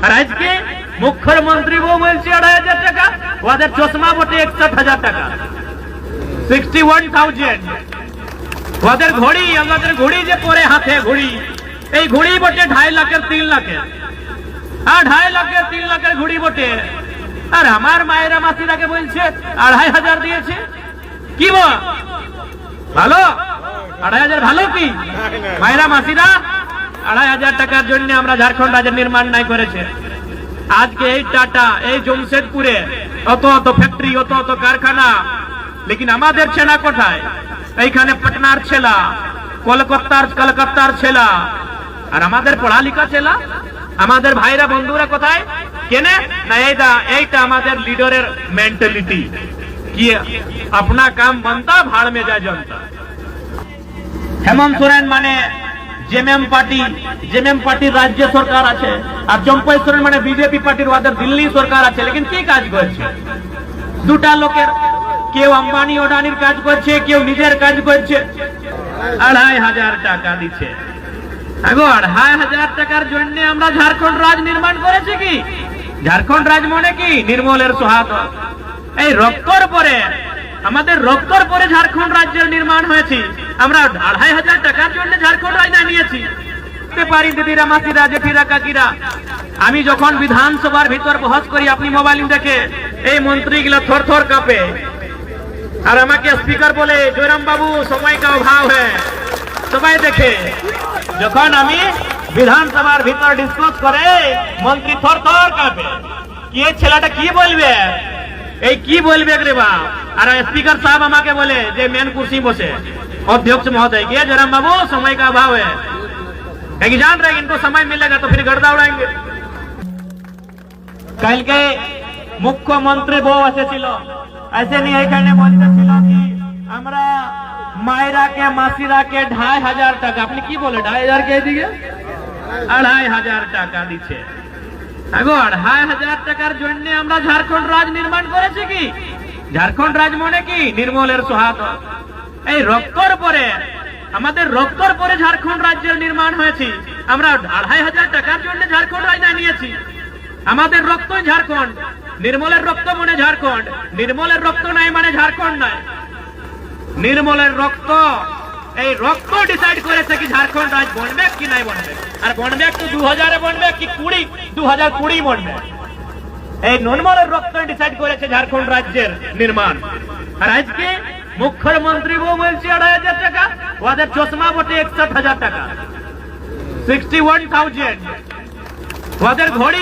আর আজকে মুখ্যমন্ত্রী বউ বলছে 2,500 টাকা, ওদের চশমা বটে 61,000 টাকা, 61,000। ওদের ঘড়ি, আমাদের ঘড়ি যে পরে হাতে ঘড়ি, এই ঘড়ি বটে 2.5 লাখের 3 লাখের, আর 2.5 লাখের 3 লাখের ঘড়ি বটে। আর আমার মায়েরা মাসিরাকে বলছে 2,500 দিয়েছে। কি ভালো 2,500 ভালো কি মায়েরা মাসিরা? 2,500 টাকার জন্য আমরা ঝাড়খণ্ড রাজ্যের নির্মাণ নাই করেছে। আজকে এই টাটা, এই জমশেদপুরে অত অত ফ্যাক্টরি, অত অত কারখানা, লেকিন আমাদের ছেলা কোথায়? এইখানে পাটনার ছেলা, কলকাতার ছেলা, আর আমাদের পড়ালেখা ছেলা, আমাদের ভাইরা বন্ধুরা কোথায়? কেনে না এইটা আমাদের লিডারের মেন্টালিটি কি अपना काम बनता भाड़ में जा जनता। হেমন্ত সোরেন মানে জেএমএম পার্টির রাজ্য সরকার আছে, আর চম্পই সোরেন মানে বিজেপি পার্টির ওদের দিল্লি সরকার আছে। লেকিন কি কাজ করছে দুটা লোকের? কেউ আম্বানি ওডানির কাজ করছে, কেউ নিজের কাজ করছে। 2,500 টাকা দিচ্ছে। 2,500 টাকার জন্য আমরা ঝাড়খণ্ড রাজ নির্মাণ করেছি কি? ঝাড়খণ্ড রাজ মানে কি? নির্মলের সহায়তা। এই রক্তর পরে, আমাদের রক্তর পরে ঝাড়খণ্ড রাজ্যের নির্মাণ হয়েছে। আমরা 2,500 টাকার জন্য ঝাড়খণ্ড রাজ নিয়েছি। পারি দিদিরা, মাসিরা, জেঠিরা, কাকিরা, আমি যখন বিধানসভার ভিতর বহস করি, আপনি মোবাইল দেখে এই মন্ত্রীগুলো থর থর কাঁপে, আর আমাকে স্পিকার বলে জয়রাম বাবু সময় কা অভাব হ্যাঁ, সবাই দেখে। যখন আমি বিধানসভার ভিতর ডিসকাস করে, মন্ত্রী থর থর কাঁপে, কি এই ছেলেটা কি বলবে, এই কি বলবে রে বাপ। আর স্পিকার সাহেব আমাকে বলে যে মেন कुर्सी বসে अध्यक्ष महोदय के जयराम बाबू समय का अभाव है, क्योंकि जान रहे इनको समय मिलेगा तो फिर गर्दा उड़ाएंगे। कल के मुख्यमंत्री बो এসেছিল, ऐसे नहीं এখানে বলতেছিল কি আমরা মায়েরাকে মাসিরাকে 2,500 টাকা, আপনি কি বলে 2,500 কে দিকে 2,500 টাকা দিচ্ছে। 2,500 টাকার জন্য আমরা ঝাড়খণ্ড রাজ নির্মাণ করেছি কি? ঝাড়খণ্ড রাজ মানে কি? নির্মলের সহায়তা। এই রক্তর পরে, আমাদের রক্তর পরে ঝাড়খণ্ড রাজ্যের নির্মাণ হয়েছে। আমরা 2,500 টাকার জন্য ঝাড়খণ্ড রাজ নিয়েছি। আমাদের রক্তই ঝাড়খণ্ড, নির্মলের রক্ত মানে ঝাড়খণ্ড, নির্মলের রক্ত নাই মানে ঝাড়খণ্ড নাই। নির্মলের রক্ত, এই রক্ত ডিসাইড করেছে কি ঝাড়খণ্ড রাজ বনবে কি নাই বনবে। আর বনবে তো 2000-এ বনবে কি 2020 বনবে। এই নির্মলের রক্ত ডিসাইড করেছে ঝাড়খণ্ড রাজ্যের নির্মাণ। আর আজকে মুখ্যমন্ত্রী বউ বলছে 2,500 টাকা, ওদের চশমা বটে 61,000 টাকা, 61,000। ওদের ঘড়ি